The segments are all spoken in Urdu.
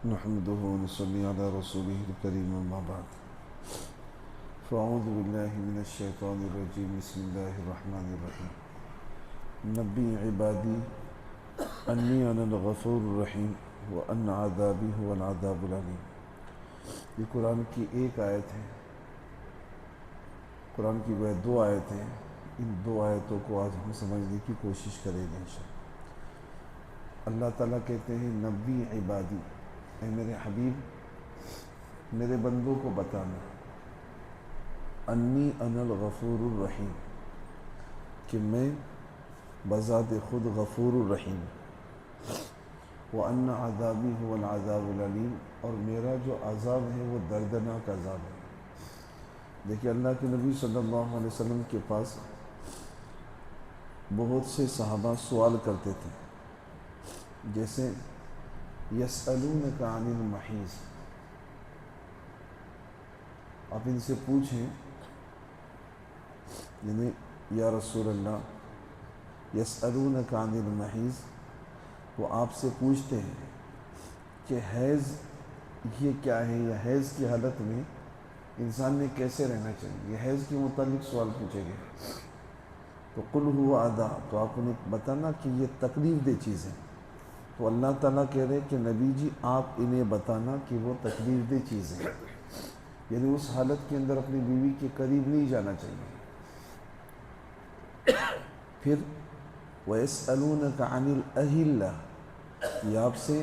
نحمده ونصلي على رسوله الكريم أما بعد فأعوذ بالله من الشيطان الرجيم بسم الله الرحمن الرحيم نبي عبادي أني أنا الغفور الرحيم وأن عذابي هو العذاب العليم. یہ قرآن کی ایک آیت ہے. قرآن کی وہ دو آیتیں ہیں. ان دو آیتوں کو آج ہم سمجھنے کی کوشش کریں گے انشاءاللہ. اللہ تعالیٰ کہتے ہیں نبی عبادی، اے میرے حبیب میرے بندوں کو بتانا، انی انا الغفور الرحیم، کہ میں بذات خود غفور الرحیم، وَأَنَّ عَذَابِي هُوَ الْعَذَابُ الْعَلِيمُ، اور میرا جو عذاب ہے وہ دردناک عذاب ہے. دیکھیے اللہ کے نبی صلی اللہ علیہ وسلم کے پاس بہت سے صحابہ سوال کرتے تھے، جیسے یسألونک عن المحیض، آپ ان سے پوچھیں، یعنی یا رسول اللہ یسألونک عن المحیض، وہ آپ سے پوچھتے ہیں کہ حیض یہ کیا ہے، یا حیض کی حالت میں انسان نے کیسے رہنا چاہیے. یہ حیض کے متعلق سوال پوچھے گئے. تو قل هو اذی، تو آپ انہیں بتانا کہ یہ تکلیف دہ چیز ہے. تو اللہ تعالیٰ کہہ رہے کہ نبی جی آپ انہیں بتانا کہ وہ تکلیف دہ چیز ہے، یعنی اس حالت کے اندر اپنی بیوی کے قریب نہیں جانا چاہیے. پھر وَيَسْأَلُونَكَ عَنِ الْأَهِلَّةِ، یہ آپ سے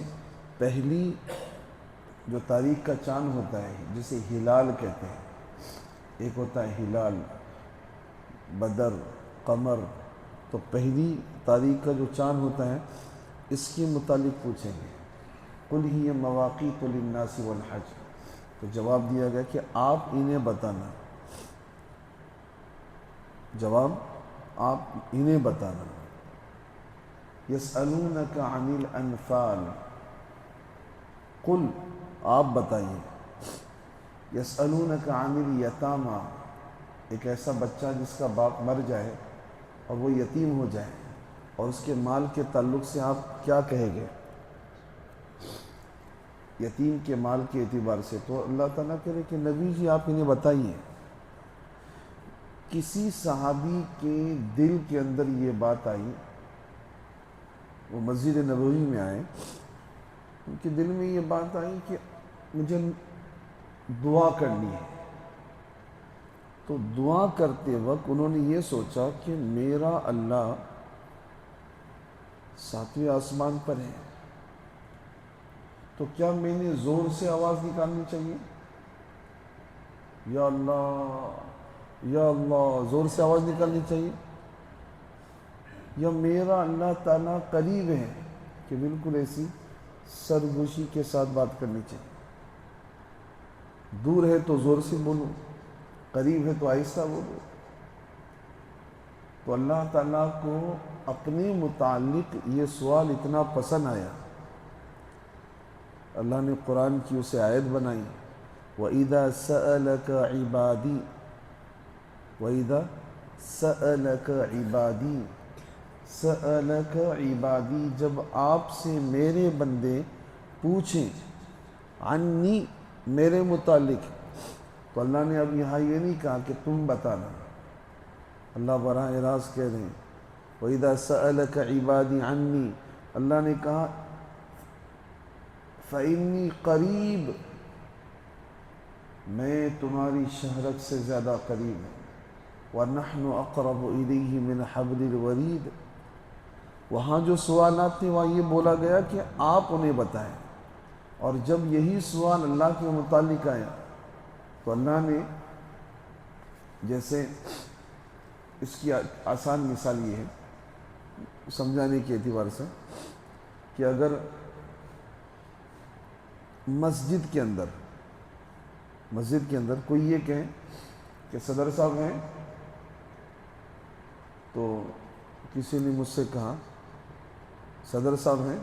پہلی جو تاریخ کا چاند ہوتا ہے جسے ہلال کہتے ہیں، ایک ہوتا ہے ہلال، بدر، قمر، تو پہلی تاریخ کا جو چاند ہوتا ہے اس کے متعلق پوچھیں گے. قُلْ هِيَ مَوَاقِيتُ لِلنَّاسِ وَالْحَجِّ، تو جواب دیا گیا کہ آپ انہیں بتانا، جواب آپ انہیں بتانا. یسألونک عن الانفال، قل آپ بتائیے. یسألونک عن الیتامی، ایک ایسا بچہ جس کا باپ مر جائے اور وہ یتیم ہو جائے، اور اس کے مال کے تعلق سے آپ کیا کہیں گے یتیم کے مال کے اعتبار سے. تو اللہ تعالیٰ کہہ رہے کہ نبی جی آپ انہیں بتائیے. کسی صحابی کے دل کے اندر یہ بات آئی، وہ مسجد نبوی میں آئے، ان کے دل میں یہ بات آئی کہ مجھے دعا کرنی ہے. تو دعا کرتے وقت انہوں نے یہ سوچا کہ میرا اللہ 7ویں آسمان پر ہے، تو کیا میں نے زور سے آواز نکالنی چاہیے، یا اللہ یا اللہ زور سے آواز نکالنی چاہیے، یا میرا اللہ تعالیٰ قریب ہے کہ بالکل ایسی سرگوشی کے ساتھ بات کرنی چاہیے. دور ہے تو زور سے بولو، قریب ہے تو آہستہ بولو. تو اللہ تعالیٰ کو اپنے متعلق یہ سوال اتنا پسند آیا، اللہ نے قرآن کی اسے آیت بنائی. وَإِذَا سَأَلَكَ عِبَادِي، وَإِذَا سَأَلَكَ عِبَادِي، سَأَلَكَ عِبَادِي، جب آپ سے میرے بندے پوچھیں، عنی میرے متعلق، تو اللہ نے اب یہاں یہ نہیں کہا کہ تم بتانا، اللہ براہ راست کہہ رہے ہیں وَإِذَا سَأَلَكَ عِبَادِي عَنِّي، اللہ نے کہا فَإِنِّي قریب، میں تمہاری شہرت سے زیادہ قریب ہوں. وَنَحْنُ أَقْرَبُ إِلَيْهِ مِنْ حَبْلِ الْوَرِيدِ، وہاں جو سوالات تھے وہاں یہ بولا گیا کہ آپ انہیں بتائیں، اور جب یہی سوال اللہ کے متعلق آیا تو اللہ نے، جیسے اس کی آسان مثال یہ ہے سمجھانے کے اعتبار سے، کہ اگر مسجد کے اندر کوئی یہ کہے کہ صدر صاحب ہیں، تو کسی نے مجھ سے کہا صدر صاحب ہیں،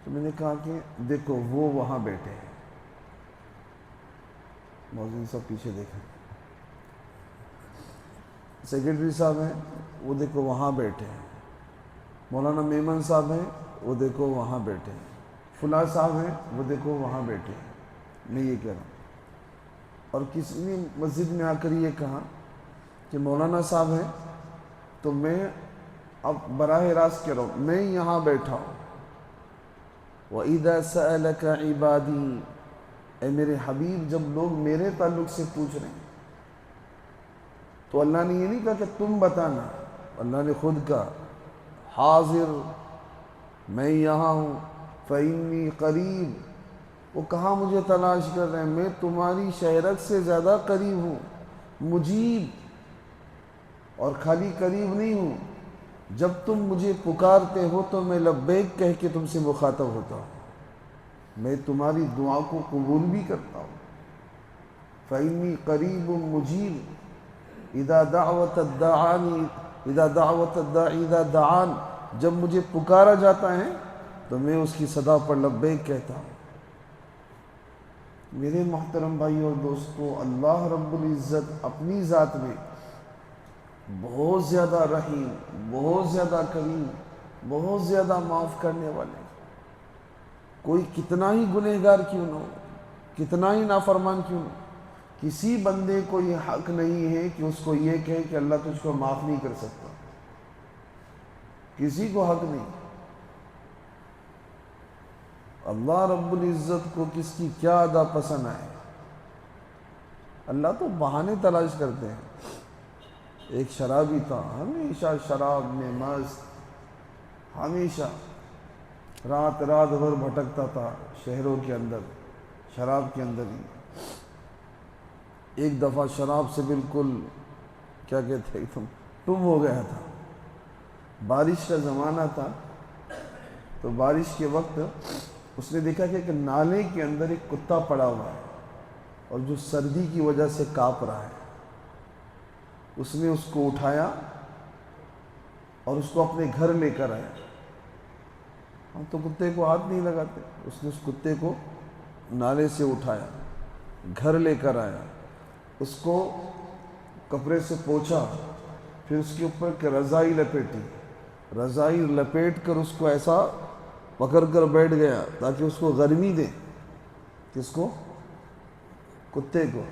تو میں نے کہا کہ دیکھو وہ وہاں بیٹھے ہیں. مؤذن صاحب پیچھے دیکھیں. سیکرٹری صاحب ہیں، وہ دیکھو وہاں بیٹھے ہیں. مولانا میمن صاحب ہیں، وہ دیکھو وہاں بیٹھے ہیں. فلاں صاحب ہیں وہ دیکھو وہاں بیٹھے ہیں، میں یہ کہہ رہا ہوں. اور کسی نے مسجد میں آ کر یہ کہا کہ مولانا صاحب ہیں، تو میں اب براہ راست کہہ رہا ہوں میں یہاں بیٹھا ہوں. وَإِذَا سَأَلَكَ عِبَادِي، اے میرے حبیب جب لوگ میرے تعلق سے پوچھ رہے ہیں تو اللہ نے یہ نہیں کہا کہ تم بتانا، اللہ نے خود کہا حاضر میں یہاں ہوں. فَإِنِّي قریب، وہ کہاں مجھے تلاش کر رہے ہیں، میں تمہاری شہرت سے زیادہ قریب ہوں. مجیب، اور خالی قریب نہیں ہوں، جب تم مجھے پکارتے ہو تو میں لبیک کہہ کے تم سے مخاطب ہوتا ہوں، میں تمہاری دعا کو قبول بھی کرتا ہوں. فَإِنِّي قَرِيبٌ مُجِيبٌ اِذَا دَعْوَتَ الدَّاعِ اِذَا دَعَانِ، جب مجھے پکارا جاتا ہے تو میں اس کی صدا پر لبیک کہتا ہوں. میرے محترم بھائی اور دوستو، اللہ رب العزت اپنی ذات میں بہت زیادہ رحیم، بہت زیادہ کریم، بہت زیادہ معاف کرنے والے. کوئی کتنا ہی گنہگار کیوں نہ ہو، کتنا ہی نافرمان کیوں نہ ہو، کسی بندے کو یہ حق نہیں ہے کہ اس کو یہ کہے کہ اللہ تجھ کو معاف نہیں کر سکتا. کسی کو حق نہیں. اللہ رب العزت کو کس کی کیا ادا پسند آئے. اللہ تو بہانے تلاش کرتے ہیں. ایک شرابی تھا، ہمیشہ شراب میں مست، ہمیشہ رات بھر بھٹکتا تھا شہروں کے اندر، شراب کے اندر ہی. ایک دفعہ شراب سے بالکل کیا کہتے ہیں ٹم ہو گیا تھا. بارش کا زمانہ تھا، تو بارش کے وقت اس نے دیکھا کہ ایک نالے کے اندر ایک کتا پڑا ہوا ہے اور جو سردی کی وجہ سے کانپ رہا ہے. اس نے اس کو اٹھایا اور اس کو اپنے گھر لے کر آیا. ہم تو کتے کو ہاتھ نہیں لگاتے. اس نے اس کتے کو نالے سے اٹھایا، گھر لے کر آیا، اس کو کپڑے سے پوچھا، پھر اس کے اوپر کہ رضائی لپیٹی، رضائی لپیٹ کر اس کو ایسا پکڑ کر بیٹھ گیا تاکہ اس کو گرمی دے. کس کو؟ کتے کو.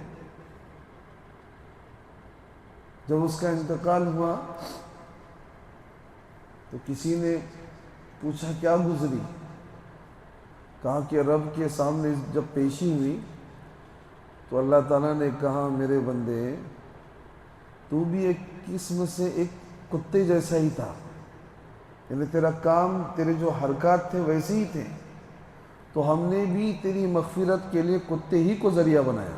جب اس کا انتقال ہوا تو کسی نے پوچھا کیا گزری؟ کہا کہ رب کے سامنے جب پیشی ہوئی تو اللہ تعالیٰ نے کہا میرے بندے تو بھی ایک قسم سے ایک کتے جیسا ہی تھا، یعنی تیرا کام، تیرے جو حرکات تھے ویسے ہی تھے، تو ہم نے بھی تیری مغفرت کے لیے کتے ہی کو ذریعہ بنایا.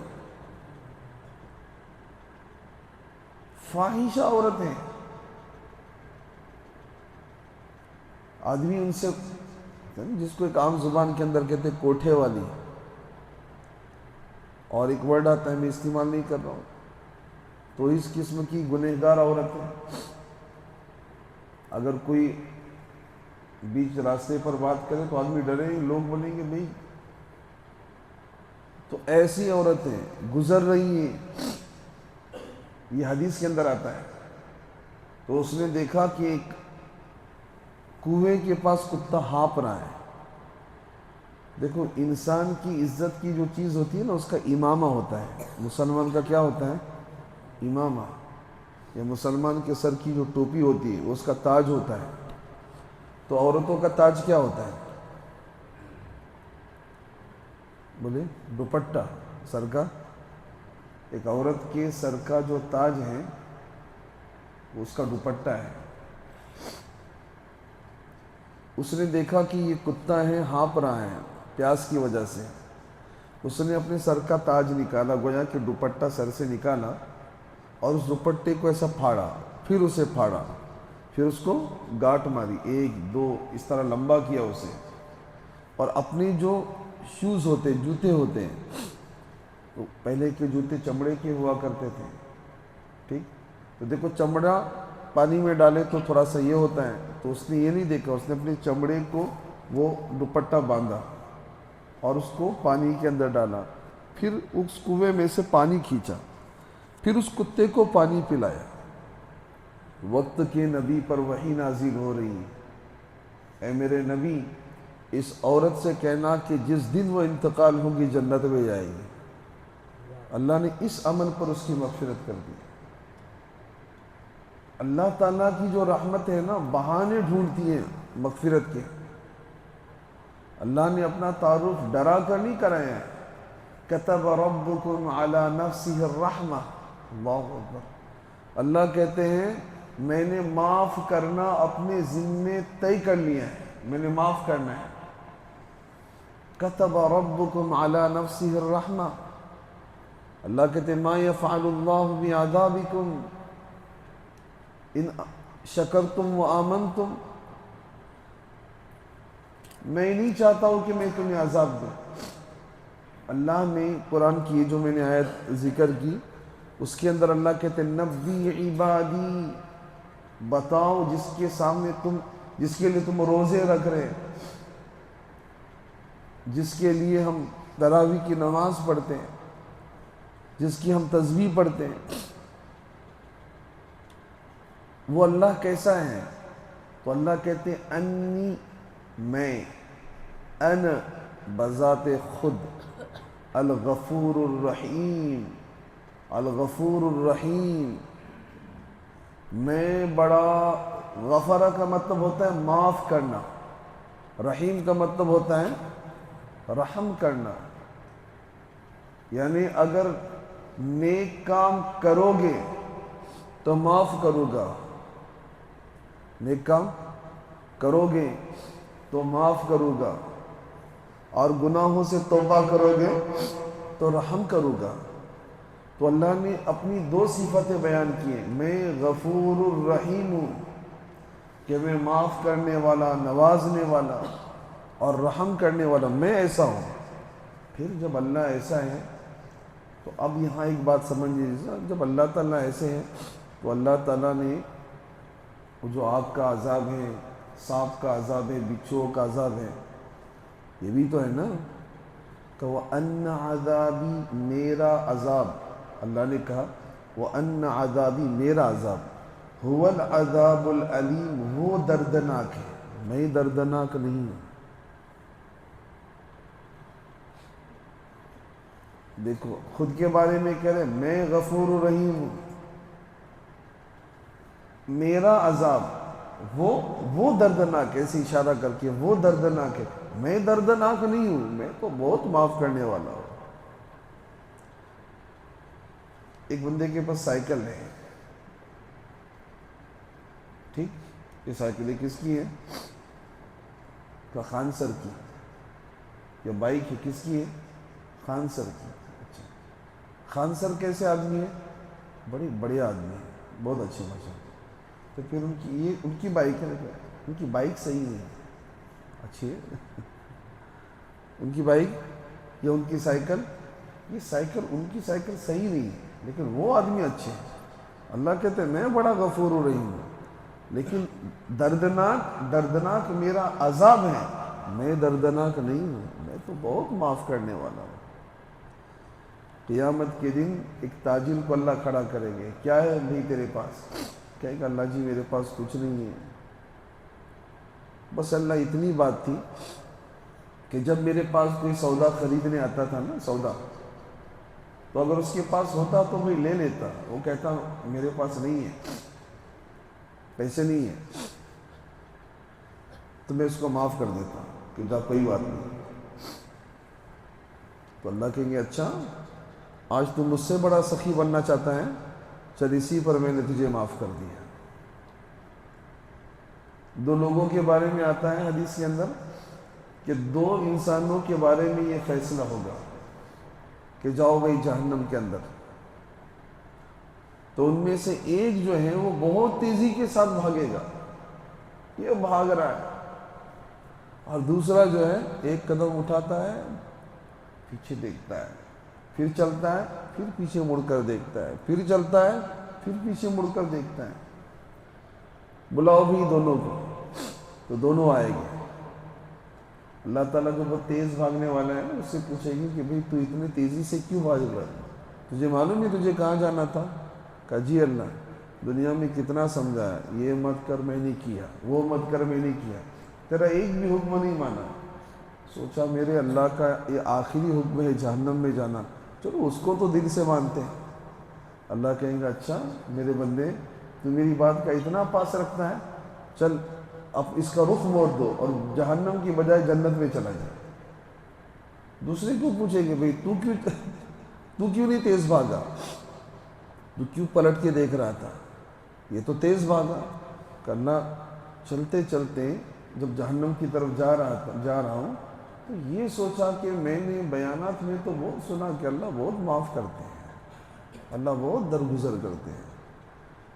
فاحشہ عورتیں، آدمی ان سے، جس کو ایک عام زبان کے اندر کہتے ہیں کوٹھے والی، اور ایک ورڈ آتا ہے میں استعمال نہیں کر رہا ہوں، تو اس قسم کی گنہگار عورتیں اگر کوئی بیچ راستے پر بات کرے تو آدمی ڈرے، لوگ بولیں گے بھئی تو ایسی عورتیں گزر رہی ہیں. یہ حدیث کے اندر آتا ہے. تو اس نے دیکھا کہ ایک کنویں کے پاس کتا ہانپ رہا ہے. دیکھو انسان کی عزت کی جو چیز ہوتی ہے نا اس کا امامہ ہوتا ہے. مسلمان کا کیا ہوتا ہے؟ امامہ. یا مسلمان کے سر کی جو ٹوپی ہوتی ہے اس کا تاج ہوتا ہے. تو عورتوں کا تاج کیا ہوتا ہے؟ بولے دوپٹہ. سر کا، ایک عورت کے سر کا جو تاج ہے اس کا دوپٹہ ہے. اس نے دیکھا کہ یہ کتا ہے ہانپ رہا ہے پیاس کی وجہ سے. اس نے اپنے سر کا تاج نکالا، گویا کہ دوپٹہ سر سے نکالا اور اس دوپٹے کو ایسا پھاڑا، پھر اسے پھاڑا، پھر اس کو گاٹ ماری، 1 2 اس طرح لمبا کیا اسے. اور اپنے جو شوز ہوتے، جوتے ہوتے ہیں، تو پہلے کے جوتے چمڑے کے ہوا کرتے تھے، ٹھیک؟ تو دیکھو چمڑا پانی میں ڈالے تو تھوڑا سا یہ ہوتا ہے، تو اس نے یہ نہیں دیکھا، اس نے اپنے چمڑے کو وہ دوپٹہ باندھا اور اس کو پانی کے اندر ڈالا، پھر اس کنویں میں سے پانی کھینچا، پھر اس کتے کو پانی پلایا. وقت کے نبی پر وحی نازل ہو رہی، اے میرے نبی اس عورت سے کہنا کہ جس دن وہ انتقال ہوگی جنت میں جائے گی، اللہ نے اس عمل پر اس کی مغفرت کر دی۔ اللہ تعالیٰ کی جو رحمت ہے نا، بہانے ڈھونڈتی ہیں مغفرت کے۔ اللہ نے اپنا تعارف ڈرا کر نہیں کرایا ہے، کتب ربکم علی نفسہ الرحمہ، اللہ اکبر۔ اللہ کہتے ہیں میں نے معاف کرنا اپنے ذمے طے کر لیا ہے، میں نے معاف کرنا ہے۔ کتب ربکم علی نفسہ الرحمہ، اللہ کہتے ہیں ما یفعل اللہ بعذابکم ان شکرتم و آمنتم، میں نہیں چاہتا ہوں کہ میں تمہیں عذاب دوں۔ اللہ نے قرآن کی جو میں نے آیت ذکر کی، اس کے اندر اللہ کہتے ہیں نبی عبادی، بتاؤ جس کے سامنے جس کے لیے تم روزے رکھ رہے، جس کے لیے ہم تراویح کی نماز پڑھتے ہیں، جس کی ہم تسبیح پڑھتے ہیں، وہ اللہ کیسا ہے؟ تو اللہ کہتے ہیں انی، میں، انا بذات خود، الغفور الرحیم، الغفور الرحیم، میں بڑا، غفرہ کا مطلب ہوتا ہے معاف کرنا، رحیم کا مطلب ہوتا ہے رحم کرنا۔ یعنی اگر نیک کام کرو گے تو معاف کروں گا، نیک کام کرو گے تو معاف کروں گا، اور گناہوں سے توبہ کرو گے تو رحم کروں گا۔ تو اللہ نے اپنی دو صفتیں بیان کی ہیں، میں غفور الرحیم ہوں کہ میں معاف کرنے والا، نوازنے والا اور رحم کرنے والا، میں ایسا ہوں۔ پھر جب اللہ ایسا ہے تو اب یہاں ایک بات سمجھ لیجیے، جب اللہ تعالیٰ ایسے ہیں تو اللہ تعالیٰ نے جو آگ کا عذاب ہے، سانپ کا عذاب ہے، بچھوؤں کا عذاب ہے، یہ بھی تو ہے نا، کہ وَأَنَّ عَذَابِي، میرا عذاب، اللہ نے کہا وَأَنَّ عَذَابِي، میرا عذاب، هُوَ الْعَذَابُ الْعَلِيمُ، وہ دردناک ہے، میں دردناک نہیں ہوں۔ دیکھو خود کے بارے میں کہہ رہے میں غفور الرحیم ہوں، میرا عذاب وہ دردناک ہے، اسے اشارہ کر کے وہ دردناک ہے، میں دردناک نہیں ہوں، میں تو بہت معاف کرنے والا ہوں۔ ایک بندے کے پاس سائیکل ہے، ٹھیک، یہ سائیکل کس کی ہے؟ خان سر کی، یا بائک ہے کس کی ہے؟ خان سر کی۔ اچھا، خان سر کیسے آدمی ہے؟ بڑے بڑے آدمی ہیں، بہت اچھے بھاشا۔ تو پھر ان کی بائک ہے، ان کی بائک صحیح نہیں ہے، اچھی ہے ان کی بائک یا ان کی سائیکل، یہ سائیکل ان کی سائیکل صحیح نہیں ہے، لیکن وہ آدمی اچھے ہیں۔ اللہ کہتے ہیں میں بڑا غفور الرحیم ہوں، لیکن دردناک میرا عذاب ہے، میں دردناک نہیں ہوں، میں تو بہت معاف کرنے والا ہوں۔ قیامت کے دن ایک تاجر کو اللہ کھڑا کریں گے، کیا ہے بھائی تیرے پاس؟ کہے گا اللہ جی میرے پاس کچھ نہیں ہے۔ بس اللہ اتنی بات تھی کہ جب میرے پاس کوئی سودا خریدنے آتا تھا نا، سودا، تو اگر اس کے پاس ہوتا تو میں لے لیتا، وہ کہتا میرے پاس نہیں ہے، پیسے نہیں ہیں، تو میں اس کو معاف کر دیتا کہ جا کوئی بات نہیں۔ تو اللہ کہیں گے اچھا آج تم مجھ سے بڑا سخی بننا چاہتا ہے، چل اسی پر میں نے تجھے معاف کر دیا۔ دو لوگوں کے بارے میں آتا ہے حدیث کے اندر کہ دو انسانوں کے بارے میں یہ فیصلہ ہوگا کہ جاؤ بھائی جہنم کے اندر، تو ان میں سے ایک جو ہے وہ بہت تیزی کے ساتھ بھاگے گا، یہ بھاگ رہا ہے، اور دوسرا جو ہے ایک قدم اٹھاتا ہے، پیچھے دیکھتا ہے، پھر چلتا ہے، پھر پیچھے مڑ کر دیکھتا ہے، پھر چلتا ہے، پھر پیچھے مڑ کر دیکھتا ہے۔ بلاؤ بھی دونوں کو، تو دونوں آئے گے۔ اللہ تعالیٰ جو بہت تیز بھاگنے والا ہے نا، اس سے پوچھے گی کہ بھئی تو اتنے تیزی سے کیوں بھاگ رہا ہے؟ تجھے معلوم ہے تجھے کہاں جانا تھا؟ کہا جی اللہ دنیا میں کتنا سمجھا ہے، یہ مت کر میں نے کیا، وہ مت کر میں نے کیا، تیرا ایک بھی حکم نہیں مانا، سوچا میرے اللہ کا یہ آخری حکم ہے جہنم میں جانا، چلو اس کو تو دل سے مانتے ہیں۔ اللہ کہیں گا اچھا میرے بندے تو میری بات کا اتنا پاس رکھتا ہے، چل اب اس کا رخ موڑ دو اور جہنم کی بجائے جنت میں چلا جائے۔ دوسرے کو پوچھیں گے بھئی تو کیوں نہیں تیز بھاگا، تو کیوں پلٹ کے دیکھ رہا تھا، یہ تو تیز بھاگا۔ کرنا چلتے چلتے جب جہنم کی طرف جا رہا ہوں تو یہ سوچا کہ میں نے بیانات میں تو بہت سنا کہ اللہ بہت معاف کرتے ہیں، اللہ بہت درگزر کرتے ہیں۔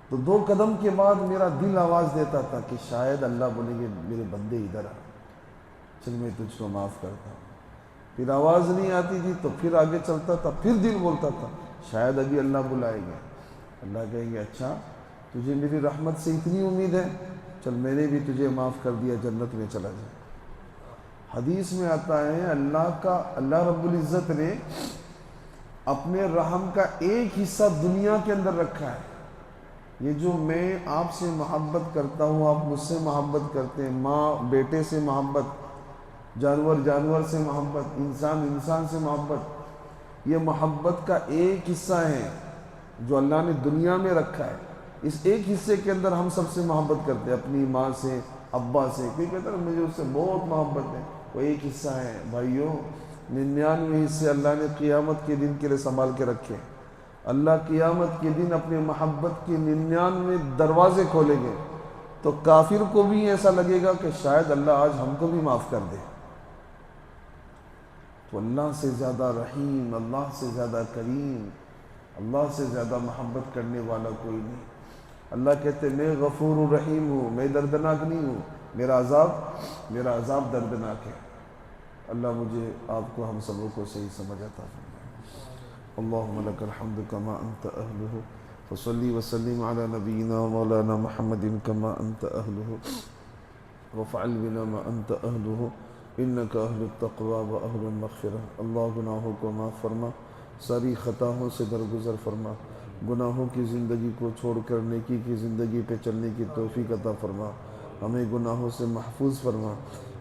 تو 2 قدم کے بعد میرا دل آواز دیتا تھا کہ شاید اللہ بولیں گے میرے بندے ادھر آ، چل میں تجھ کو معاف کرتا ہوں۔ پھر آواز نہیں آتی تھی تو پھر آگے چلتا تھا، پھر دل بولتا تھا شاید ابھی اللہ بلائے گا۔ اللہ کہیں گے اچھا تجھے میری رحمت سے اتنی امید ہے، چل میں نے بھی تجھے معاف کر دیا، جنت میں چلا جائے۔ حدیث میں آتا ہے اللہ رب العزت نے اپنے رحم کا ایک حصہ دنیا کے اندر رکھا ہے۔ یہ جو میں آپ سے محبت کرتا ہوں، آپ مجھ سے محبت کرتے ہیں، ماں بیٹے سے محبت، جانور سے محبت، انسان سے محبت، یہ محبت کا ایک حصہ ہے جو اللہ نے دنیا میں رکھا ہے۔ اس ایک حصے کے اندر ہم سب سے محبت کرتے ہیں، اپنی ماں سے، ابا سے۔ کوئی کہتا ہے مجھے اس سے بہت محبت ہے، وہ ایک حصہ ہے۔ بھائیوں 99 حصے اللہ نے قیامت کے دن کے لیے سنبھال کے رکھے۔ اللہ قیامت کے دن اپنے محبت کے 99 دروازے کھولیں گے تو کافر کو بھی ایسا لگے گا کہ شاید اللہ آج ہم کو بھی معاف کر دے۔ تو اللہ سے زیادہ رحیم، اللہ سے زیادہ کریم، اللہ سے زیادہ محبت کرنے والا کوئی نہیں۔ اللہ کہتے میں غفور الرحیم ہوں، میں دردناک نہیں ہوں، میرا عذاب دردناک ہے۔ اللہ مجھے آپ کو ہم سبوں کو صحیح سمجھ عطا فرمائے۔ اللہم لک الحمد کما انت اہلہ، فصلی وسلم علی نبینا مولانا محمد کما انت اہلہ، وفعل بنا ما انت اہلہ، انک اہل التقوی و اہل المغفرہ۔ اللہ گناہوں کو معاف فرما، ساری خطاؤں سے درگزر فرما، گناہوں کی زندگی کو چھوڑ کر نیکی کی زندگی پہ چلنے کی توفیق عطا فرما، ہمیں گناہوں سے محفوظ فرما۔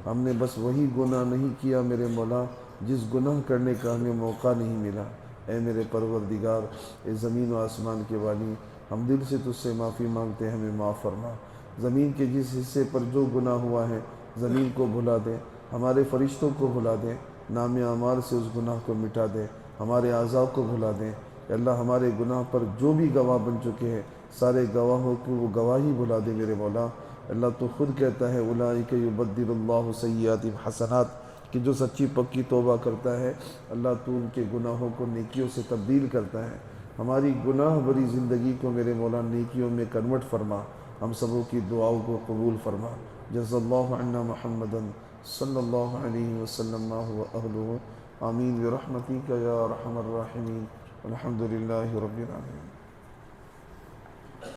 ہم نے بس وہی گناہ نہیں کیا میرے مولا جس گناہ کرنے کا ہمیں موقع نہیں ملا۔ اے میرے پروردگار، اے زمین و آسمان کے والی، ہم دل سے تجھ سے معافی مانگتے ہیں، ہمیں معاف فرما۔ زمین کے جس حصے پر جو گناہ ہوا ہے زمین کو بھلا دے، ہمارے فرشتوں کو بھلا دے، نام اعمال سے اس گناہ کو مٹا دے، ہمارے اعضاء کو بھلا دیں۔ اے اللہ ہمارے گناہ پر جو بھی گواہ بن چکے ہیں سارے گواہوں کو وہ گواہی بھلا دے میرے مولا۔ اللہ تو خود کہتا ہے اولئک یبدل اللہ سیئاتہم حسنات، کہ جو سچی پکی توبہ کرتا ہے اللہ تو ان کے گناہوں کو نیکیوں سے تبدیل کرتا ہے۔ ہماری گناہ بری زندگی کو میرے مولا نیکیوں میں کنورٹ فرما، ہم سبوں کی دعاؤں کو قبول فرما۔ جزا اللہ عنا محمدا صلی اللہ علیہ وسلم ما هو اہلہ، آمین برحمتک یا ارحم الراحمین، الحمد للہ رب العالمین۔